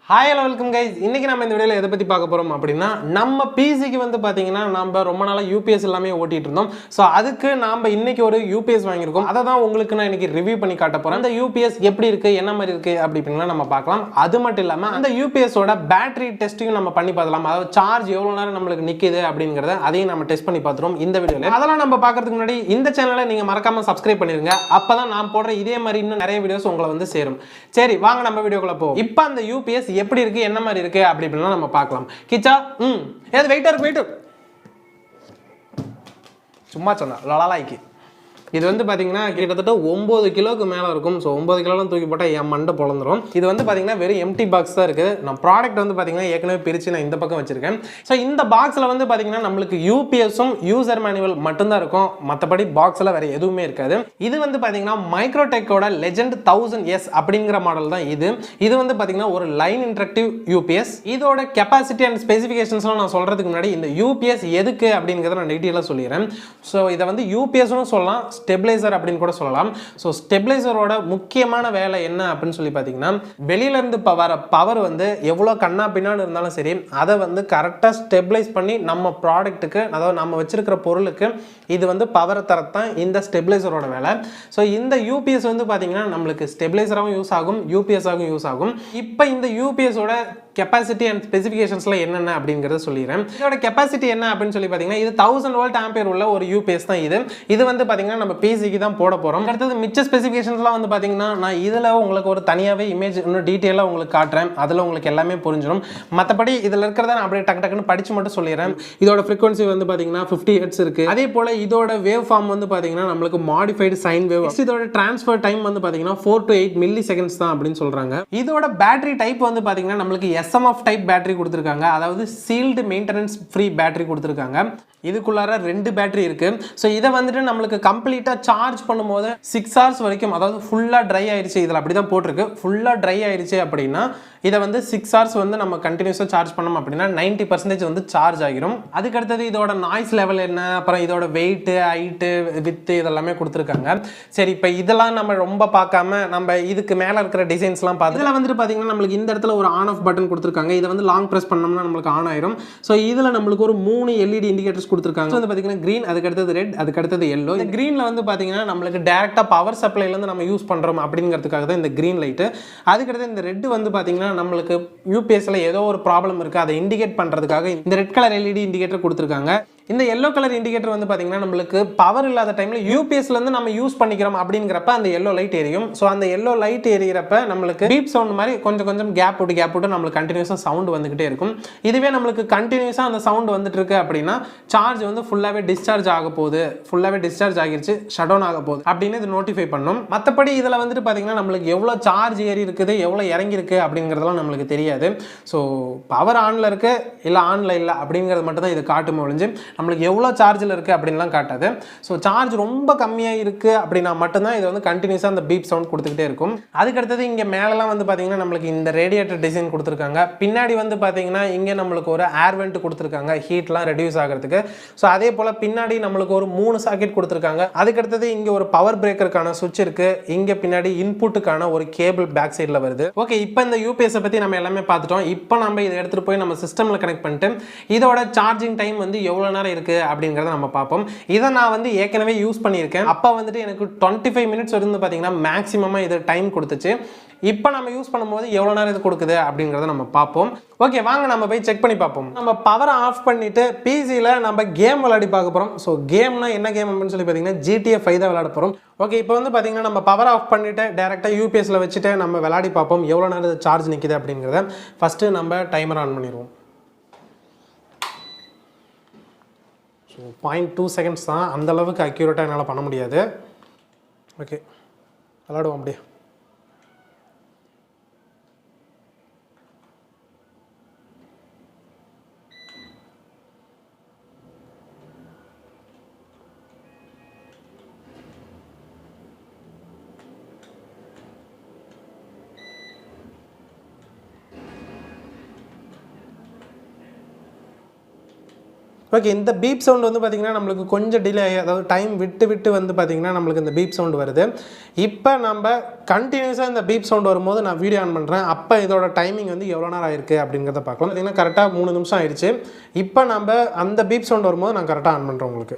Hi hello welcome guys. இன்னைக்கு நம்ம இந்த வீடியோவில் எதை பற்றி பார்க்க போகிறோம் அப்படின்னா, நம்ம பிசிக்கு வந்து பார்த்தீங்கன்னா நம்ம ரொம்ப நாளாக யூபிஎஸ் எல்லாமே ஓட்டிகிட்டு இருந்தோம். ஸோ அதுக்கு நாம் இன்னைக்கு ஒரு யூபிஎஸ் வாங்கியிருக்கோம். அதை தான் உங்களுக்கு நான் இன்னைக்கு ரிவ்யூ பண்ணி காட்ட போகிறேன். அந்த யூபிஎஸ் எப்படி இருக்குது, என்ன மாதிரி இருக்குது அப்படின்னா நம்ம பார்க்கலாம். அது மட்டும் இல்லாமல் அந்த யூபிஎஸோட பேட்டரி டெஸ்ட்டையும் நம்ம பண்ணி பார்க்கலாம். அதாவது சார்ஜ் எவ்வளோ நேரம் நம்மளுக்கு நிற்குது அப்படிங்கிறத அதையும் நம்ம டெஸ்ட் பண்ணி பார்த்துருவோம் இந்த வீடியோவில். அதெல்லாம் நம்ம பார்க்கறதுக்கு முன்னாடி இந்த சேனலை நீங்கள் மறக்காமல் சப்ஸ்கிரைப் பண்ணிருங்க. அப்போ தான் நான் போடுற இதே மாதிரி இன்னும் நிறைய வீடியோஸ் உங்களை வந்து சேரும். சரி வாங்க நம்ம வீடியோக்குள்ள போவோம். இப்போ அந்த யூபிஎஸ் எப்படி இருக்கு, என்ன மாதிரி இருக்கு அப்படினா நம்ம பார்க்கலாம். கிச்சா ஏது வெயிட் சும்மா சொன்னா லலாலாய்க்கு. இது வந்து பார்த்தீங்கன்னா கிட்டத்தட்ட 9 கிலோக்கு மேலே இருக்கும். ஸோ 9 கிலோலாம் தூக்கி போட்டால் என் மண்டை பொழந்துரும். இது வந்து பார்த்தீங்கன்னா வெறும் எம்டி பாக்ஸ் தான் இருக்குது. நான் ப்ராடக்ட் வந்து பார்த்தீங்கன்னா ஏற்கனவே பிரித்து நான் இந்த பக்கம் வச்சிருக்கேன். ஸோ இந்த பாக்ஸில் வந்து பார்த்தீங்கன்னா நம்மளுக்கு யூபிஎஸும் யூசர் மேனுவல் மட்டும்தான் இருக்கும். மற்றபடி பாக்ஸில் வேறு எதுவுமே இருக்காது. இது வந்து பார்த்தீங்கன்னா மைக்ரோடெக்கோட லெஜெண்ட் 1000S அப்படிங்கிற மாடல் தான் இது. இது வந்து பார்த்தீங்கன்னா ஒரு லைன் இன்டராக்டிவ் யூபிஎஸ். இதோட கெப்பாசிட்டி அண்ட் ஸ்பெசிஃபிகேஷன்ஸ்லாம் நான் சொல்கிறதுக்கு முன்னாடி இந்த யூபிஎஸ் எதுக்கு அப்படிங்கிறத நான் டீட்டெயிலாக சொல்லிடுறேன். ஸோ இதை வந்து யூபிஎஸ்னு சொல்லலாம், ஸ்டெபிளைசர் அப்படின்னு கூட சொல்லலாம். ஸோ ஸ்டெபிளைசரோட முக்கியமான வேலை என்ன அப்படின்னு சொல்லி பார்த்தீங்கன்னா, வெளியிலேருந்து வர பவர் வந்து எவ்வளோ கண்ணா பின்னான்னு இருந்தாலும் சரி, அதை வந்து கரெக்டாக ஸ்டெபிளைஸ் பண்ணி நம்ம ப்ராடக்ட்டுக்கு, அதாவது நம்ம வச்சிருக்கிற பொருளுக்கு இது வந்து பவரை தரத்தான் இந்த ஸ்டெபிளைசரோட வேலை. ஸோ இந்த யூபிஎஸ் வந்து பார்த்தீங்கன்னா நம்மளுக்கு ஸ்டெபிளைசராகவும் யூஸ் ஆகும், யூபிஎஸ்ஸாகவும் யூஸ் ஆகும். இப்போ இந்த யூபிஎஸோட கெப்பாசிட்டி அண்ட் ஸ்பெசிஃபிகேஷன்ஸ்லாம் என்னென்ன அப்படிங்கிறத சொல்லிடுறேன். இதோட கெப்பாசிட்டி என்ன அப்படின்னு சொல்லி பார்த்தீங்கன்னா, இது 1000 வோல்ட் ஆம்பியர் உள்ள ஒரு யூபிஎஸ் தான் இது. இது வந்து பார்த்தீங்கன்னா நம்ம பிசிக்கு தான் போட போகிறோம். அடுத்தது மிச்ச ஸ்பெசிஃபிகேஷன்ஸ்லாம் வந்து பார்த்தீங்கன்னா நான் இதில் உங்களுக்கு ஒரு தனியாகவே இமேஜ் இன்னும் டீட்டெயிலாக உங்களுக்கு காட்டுறேன். அதில் உங்களுக்கு எல்லாமே புரிஞ்சிடும். மற்றபடி இதில் இருக்கிறத நான் அப்படியே டக்குன்னு படித்து மட்டும் சொல்லிடுறேன். இதோட ஃப்ரீக்வன்சி வந்து பார்த்தீங்கன்னா 50 ஹெர்ட்ஸ் இருக்குது. அதே போல் இதோட வேவ் ஃபார்ம் வந்து பார்த்தீங்கன்னா நம்மளுக்கு மாடிஃபைடு சைன் வேவ். இதோட டிரான்ஸ்ஃபர் டைம் வந்து பார்த்தீங்கன்னா 4 to 8 மில்லி செகண்ட்ஸ் தான் அப்படின்னு சொல்கிறாங்க. இதோட பேட்டரி டைப் வந்து பார்த்தீங்கன்னா நம்மளுக்கு SMF டைப் பேட்டரி கொடுத்துருக்காங்க. அதாவது சீல்டு மெயின்டெனன்ஸ் ஃப்ரீ பேட்டரி கொடுத்துருக்காங்க. இதுக்குள்ளார 2 பேட்டரி இருக்கு. ஸோ இதை வந்துட்டு நம்மளுக்கு கம்ப்ளீட்டாக சார்ஜ் பண்ணும்போது 6 hours வரைக்கும், அதாவது ஃபுல்லாக ட்ரை ஆயிடுச்சு, இதில் அப்படி தான் போட்டிருக்கு, ஃபுல்லாக ட்ரை ஆயிடுச்சு அப்படின்னா இதை வந்து 6 hours வந்து நம்ம கண்டினியூஸாக சார்ஜ் பண்ணோம் அப்படின்னா 90% வந்து சார்ஜ் ஆகிரும். அதுக்கடுத்தது இதோட நாய்ஸ் லெவல் என்ன, அப்புறம் இதோட வெயிட்டு, ஹைட்டு, வித்து இதெல்லாமே கொடுத்துருக்காங்க. சரி, இப்போ இதெல்லாம் நம்ம ரொம்ப பார்க்காம நம்ம இதுக்கு மேலே இருக்கிற டிசைன்ஸ்லாம் பார்த்து, இதில் வந்துட்டு பார்த்தீங்கன்னா நம்மளுக்கு இந்த இடத்துல ஒரு ஆன் ஆஃப் பட்டன் கொடுத்துருக்காங்க. இதை வந்து லாங் ப்ரெஸ் பண்ணோம்னா நம்மளுக்கு ஆன் ஆயிரும். ஸோ இதில் நம்மளுக்கு ஒரு 3 LED இண்டிகேட்டர்ஸ் கொடுத்துருக்காங்க. வந்து பார்த்தீங்கன்னா க்ரீன், அதுக்கடுத்தது ரெட், அதுக்கடுத்தது எல்லோ. இந்த க்ரீனில் வந்து பார்த்தீங்கன்னா நம்மளுக்கு டேரெக்டாக பவர் சப்ளைலேருந்து நம்ம யூஸ் பண்ணுறோம் அப்படிங்கிறதுக்காக தான் இந்த க்ரீன் லைட்டு. அதுக்கடுத்து இந்த ரெட் வந்து பார்த்தீங்கன்னா நம்மளுக்கு யூபிஎஸ்ல ஏதோ ஒரு ப்ராப்ளம் இருக்குது, அதை இண்டிகேட் பண்ணுறதுக்காக இந்த ரெட் கலர் LED இண்டிகேட்டர் கொடுத்துருக்காங்க. இந்த எல்லோ கலர் இண்டிகேட்டர் வந்து பார்த்தீங்கன்னா நம்மளுக்கு பவர் இல்லாத டைமில் யூபிஎஸ்லேருந்து நம்ம யூஸ் பண்ணிக்கிறோம் அப்படிங்கிறப்ப அந்த எல்லோ லைட் எரியும். ஸோ அந்த எல்லோ லைட் எரியறப்ப நம்மளுக்கு பீப் சவுண்ட் மாதிரி கொஞ்சம் கேப் விட்டு நம்மளுக்கு கண்டினியூஸாக சவுண்ட் வந்துகிட்டே இருக்கும். இதுவே நம்மளுக்கு கண்டினியூஸாக அந்த சவுண்ட் வந்துட்டு இருக்கு அப்படின்னா சார்ஜ் வந்து ஃபுல்லாகவே டிஸ்சார்ஜ் ஆக போகுது, ஃபுல்லாகவே டிஸ்சார்ஜ் ஆகிருச்சு, ஷட் டவுன் ஆக போகுது அப்படின்னு இது நோட்டிஃபை பண்ணும். மற்றபடி இதில் வந்துட்டு பார்த்தீங்கன்னா நம்மளுக்கு எவ்வளோ சார்ஜ் ஏறி இருக்குது, எவ்வளோ இறங்கியிருக்கு அப்படிங்கிறதெல்லாம் நம்மளுக்கு தெரியாது. ஸோ பவர் ஆனில் இருக்கு இல்லை ஆனில் இல்லை அப்படிங்கிறது மட்டும் தான் இது காட்டும் ஒழிஞ்சு நம்மளுக்கு எவ்வளோ சார்ஜில் இருக்குது அப்படின்லாம் காட்டாது. ஸோ சார்ஜ் ரொம்ப கம்மியாக இருக்குது அப்படின்னா மட்டும்தான் இது வந்து கண்டினியூஸாக அந்த பீப் சவுண்ட் கொடுத்துக்கிட்டே இருக்கும். அதுக்கடுத்தது இங்கே மேலெலாம் வந்து பார்த்தீங்கன்னா நம்மளுக்கு இந்த ரேடியேட்டர் டிசைன் கொடுத்துருக்காங்க. பின்னாடி வந்து பார்த்தீங்கன்னா இங்கே நம்மளுக்கு ஒரு ஏர் வெண்ட் கொடுத்துருக்காங்க ஹீட்லாம் ரெடியூஸ் ஆகிறதுக்கு. ஸோ அதே போல் பின்னாடி நம்மளுக்கு ஒரு 3 சாக்கெட் கொடுத்துருக்காங்க. அதுக்கடுத்தது இங்கே ஒரு பவர் பிரேக்கருக்கான சுவிட்ச் இருக்குது. இங்கே பின்னாடி இன்புட்டுக்கான ஒரு கேபிள் பேக் சைடில் வருது. ஓகே, இப்போ இந்த யூபிஎஸை பற்றி நம்ம எல்லாமே பார்த்துட்டோம். இப்போ நம்ம இதை எடுத்துகிட்டு போய் நம்ம சிஸ்டமில் கனெக்ட் பண்ணிட்டு இதோட சார்ஜிங் டைம் வந்து எவ்வளோ நேரம் இருக்குது அப்படிங்கறத நம்ம பார்ப்போம். இதை நான் வந்து ஏற்கனவே யூஸ் பண்ணியிருக்கேன். அப்போ வந்துட்டு எனக்கு 25 மினிட்ஸ் இருந்து பார்த்தீங்கன்னா மேக்ஸிமமாக இது டைம் கொடுத்துச்சு. இப்போ நம்ம யூஸ் பண்ணும்போது எவ்வளோ நேரம் இது கொடுக்குது அப்படிங்கிறத நம்ம பார்ப்போம். ஓகே, வாங்க நம்ம போய் செக் பண்ணி பார்ப்போம். நம்ம பவரை ஆஃப் பண்ணிட்டு பிசியில் நம்ம கேம் விளையாடி பார்க்க போகிறோம். ஸோ கேம்னா என்ன கேம் அப்படின்னு சொல்லி பார்த்தீங்கன்னா GTA 5 தான் விளையாட போகிறோம். ஓகே, இப்போ வந்து பார்த்தீங்கன்னா நம்ம பவர் ஆஃப் பண்ணிவிட்டு டேரெக்டாக யூபிஎஸ்ல வச்சுட்டு நம்ம விளையாடி பார்ப்போம் எவ்வளோ நேரம் சார்ஜ் நிற்குது அப்படிங்கிறத. ஃபஸ்ட்டு நம்ம டைமர் ஆன் பண்ணிடுவோம். 0.2 செகண்ட்ஸ் தான், அந்தளவுக்கு அக்யூரேட்டாக என்னால் பண்ண முடியாது. ஓகே, விளாடுவோம் அப்படியே. ஓகே, இந்த பீப் சவுண்ட் வந்து பார்த்திங்கன்னா நம்மளுக்கு கொஞ்சம் டிலே, அதாவது டைம் விட்டு வந்து பார்த்திங்கன்னா நம்மளுக்கு இந்த பீப் சவுண்ட் வருது. இப்போ நம்ம கண்டினியூஸாக இந்த பீப் சவுண்ட் வரும்போது நான் வீடியோ ஆன் பண்ணுறேன். அப்போ இதோட டைமிங் வந்து எவ்வளோ நேரம் ஆயிருக்கு அப்படிங்கிறத பார்க்கலாம். பார்த்திங்கன்னா கரெக்டாக 3 நிமிஷம் ஆயிடுச்சு. இப்போ நம்ம அந்த பீப் சவுண்ட் வரும்போது நான் கரெக்டாக ஆன் பண்ணுறேன். உங்களுக்கு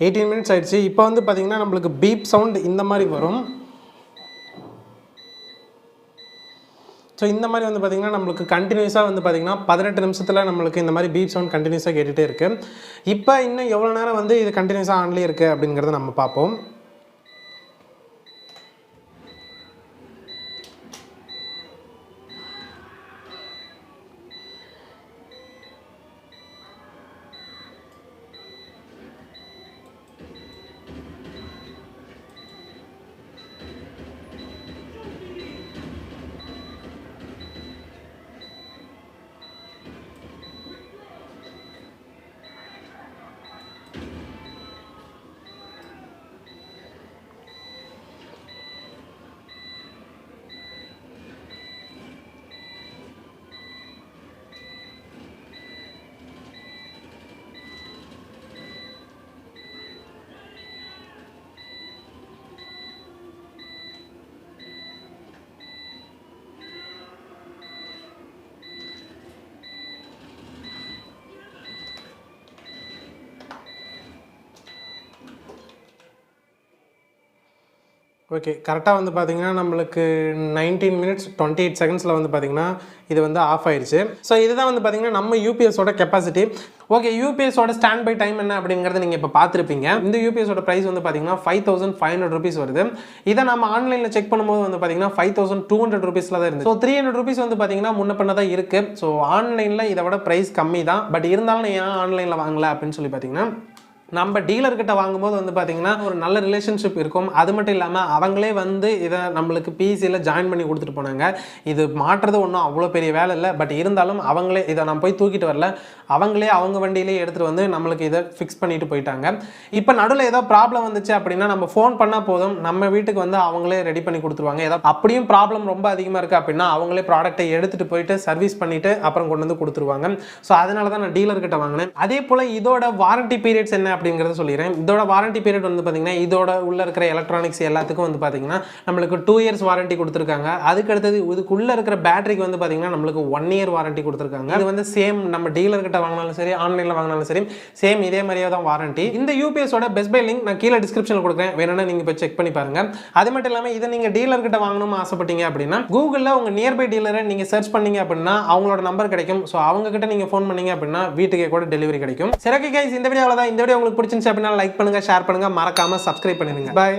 18 மினிட்ஸ் ஆயிடுச்சு. இப்போ வந்து பார்த்திங்கன்னா நம்மளுக்கு பீப் சவுண்ட் இந்த மாதிரி வரும். ஸோ இந்த மாதிரி வந்து பார்த்திங்கன்னா நம்மளுக்கு கண்டினியூஸாக வந்து பார்த்திங்கன்னா 18 நிமிஷத்தில் நம்மளுக்கு இந்த மாதிரி பீப் சவுண்ட் கண்டினியூஸாக கேட்டுகிட்டே இருக்குது. இப்போ இன்னும் எவ்வளோ நேரம் வந்து இது கண்டினியூஸாக ஆன்லேயே இருக்குது அப்படிங்கிறத நம்ம பார்ப்போம். ஓகே, கரெக்டாக வந்து பார்த்திங்கன்னா நம்மளுக்கு 19 மினிட்ஸ் 28 செகண்ட்ஸில் வந்து பார்த்திங்கன்னா இது வந்து ஆஃப் ஆயிடுச்சு. ஸோ இதுதான் வந்து பார்த்திங்கன்னா நம்ம யூபிஎஸோட கெப்பாசிட்டி. ஓகே, யூபிஎஸோட ஸ்டாண்ட் பை டைம் என்ன அப்படிங்கிறத நீங்கள் இப்போ பார்த்துருப்பீங்க. இந்த யூபிஎஸோட ப்ரைஸ் வந்து பார்த்திங்கன்னா 5500 rupees வருது. இதை நம்ம ஆன்லைனில் செக் பண்ணும்போது வந்து பார்த்திங்கன்னா 5200 rupees தான் இருந்துச்சு. ஸோ 300 rupees வந்து பார்த்திங்கன்னா முன்ன பண்ண தான் இருக்குது. ஸோ ஆன்லைனில் இதை விட ப்ரைஸ் கம்மி தான். பட் இருந்தாலும் ஏன் ஆன்லைனில் வாங்கலை அப்படின்னு சொல்லி பார்த்திங்கன்னா, நம்ம டீலர்கிட்ட வாங்கும்போது வந்து பார்த்திங்கன்னா ஒரு நல்ல ரிலேஷன்ஷிப் இருக்கும். அது மட்டும் இல்லாமல் அவங்களே வந்து இதை நம்மளுக்கு பிசியில் ஜாயின் பண்ணி கொடுத்துட்டு போனாங்க. இது மாட்டுறது ஒன்றும் அவ்வளோ பெரிய வேலை இல்லை. பட் இருந்தாலும் அவங்களே இதை நான் போய் தூக்கிட்டு வரல, அவங்களே அவங்க வண்டியிலே எடுத்துகிட்டு வந்து நம்மளுக்கு இதை ஃபிக்ஸ் பண்ணிட்டு போயிட்டாங்க. இப்போ நடுவில் ஏதோ ப்ராப்ளம் வந்துச்சு அப்படின்னா நம்ம ஃபோன் பண்ணால் போதும், நம்ம வீட்டுக்கு வந்து அவங்களே ரெடி பண்ணி கொடுத்துருவாங்க. ஏதோ அப்படியும் ப்ராப்ளம் ரொம்ப அதிகமாக இருக்குது அப்படின்னா அவங்களே ப்ராடக்ட்டை எடுத்துகிட்டு போயிட்டு சர்வீஸ் பண்ணிவிட்டு அப்புறம் கொண்டு வந்து கொடுத்துருவாங்க. ஸோ அதனால தான் நான் டீலர்கிட்ட வாங்கினேன். அதே போல் இதோட வாரண்டி பீரியட்ஸ் என்ன அப்படிங்கிறத சொல்லிடுறேன். இதோட வாரண்டி பீரியட் வந்து பார்த்தீங்கன்னா இதோட உள்ள இருக்கிற எலக்ட்ரானிக்ஸ் எல்லாத்துக்கும் வந்து பார்த்தீங்கன்னா நம்மளுக்கு 2 இயர்ஸ் வாரண்டி கொடுத்துருக்காங்க. அதுக்கு அடுத்தது இதுக்குள்ள இருக்கிற பேட்டரிக்கு வந்து பார்த்தீங்கன்னா நம்மளுக்கு 1 இயர் வாரண்டி கொடுத்துருக்காங்க. இது வந்து சேம் நம்ம டீலர் கிட்ட வாங்கினாலும் சரி, ஆன்லைனில் வாங்கினாலும் சரி, சேம் இதே மாதிரியே தான் வாரண்டி. இந்த யூபிஎஸோட பெஸ்ட் பை லிங்க் நான் கீழே டிஸ்கிரிப்ஷனில் கொடுக்குறேன், வேணும்னா நீங்கள் போய் செக் பண்ணி பாருங்க. அது மட்டும் இல்லாமல் இதை நீங்கள் டீலர் கிட்ட வாங்கணும்னு ஆசைப்பட்டீங்க அப்படின்னா கூகுளில் உங்கள் நியர்பை டீலரை நீங்கள் சர்ச் பண்ணீங்க அப்படின்னா அவங்களோட நம்பர் கிடைக்கும். ஸோ அவங்க கிட்ட நீங்கள் ஃபோன் பண்ணீங்க அப்படின்னா வீட்டுக்கே கூட டெலிவரி கிடைக்கும். சரி, ஓகே கைஸ், இந்த வீடியோவில் தான். இந்த வீடியோ உங்களுக்கு பிடிச்சிருந்துச்சு அப்படின்னா லைக் பண்ணுங்க, ஷேர் பண்ணுங்க, மறக்காம சப்ஸ்கிரைப் பண்ணிடுங்க. பை.